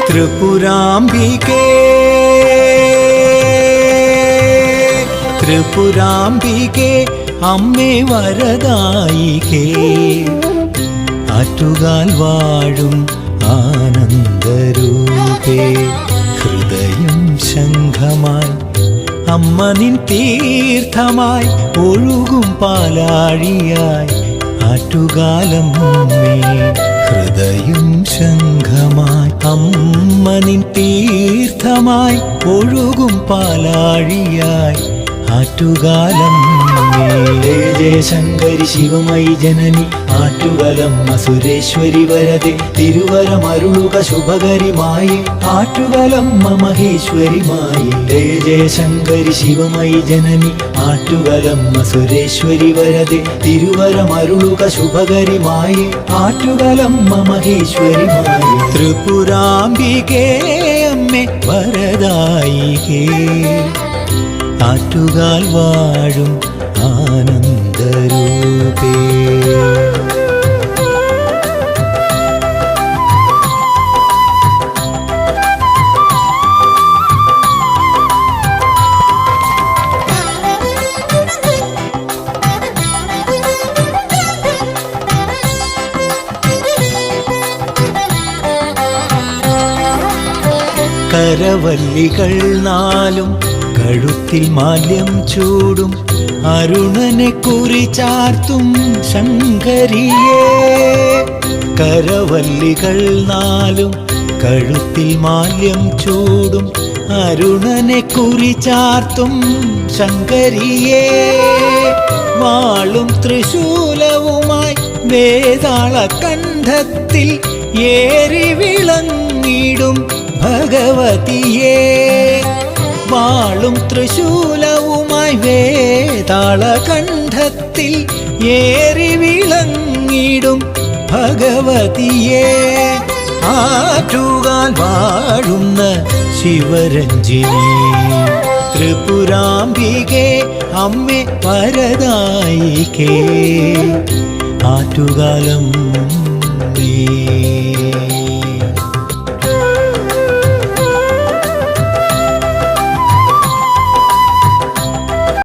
ത്രിപുരാംബികേ ത്രിപുരാംബികേ അമ്മേ വരദായികേ ആറ്റുകാൽ വാഴും ആനന്ദരൂപേ ഹൃദയം ശംഖമായി അമ്മ നിൻ തീർത്ഥമായി ഒഴുകും പാലാഴിയായി ആറ്റുകാലമ്മേ ഹൃദയം ശംഖമായി അമ്മ നിൻ തീർത്ഥമായി ഒഴുകും പാലാഴിയായി ആറ്റുകാലമ്മേ ജയ ജയ ശങ്കരി ശിവമയി ജനനി ആറ്റുകാലമ്മ സുരേശ്വരി വരദേ തിരുവരമരുളുക ശുഭകരിമായി ആറ്റുകാലമ്മ മഹേശ്വരിമായി ജയ ജയ ശങ്കരി ശിവമയി ജനനി ആറ്റുകാലമ്മ സുരേശ്വരി വരദേ തിരുവരമരുളുക ശുഭകരിമായി ആറ്റുകാലമ്മ മഹേശ്വരിമായി ത്രിപുരാംബികേ അമ്മേ വരദായികേ ആറ്റുകാൽ വാഴും ആനന്ദരൂപേ കരവല്ലികൾ നാലും കഴുത്തിൽ മാല്യം ചൂടും അരുണനെ കുറിച്ചാർത്തും ശങ്കരിയേ കരവല്ലികൾ നാലും കഴുത്തിൽ മാല്യം ചൂടും അരുണനെ കുറിച്ചാർത്തും ശങ്കരിയേ വാളും ത്രിശൂലവുമായി വേതാള കണ്ഠത്തിൽ ഏറി വിളങ്ങിടും ഭഗവതിയേ വാളും ത്രിശൂലവുമായി വേതാള കണ്ഠത്തിൽ ഏറി വിളങ്ങിടും ഭഗവതിയേ ആറ്റുകാൽ വാഴുന്ന ശിവരഞ്ജിനി ത്രിപുരാംബികേ അമ്മേ വരദായികേ ആറ്റുകാലം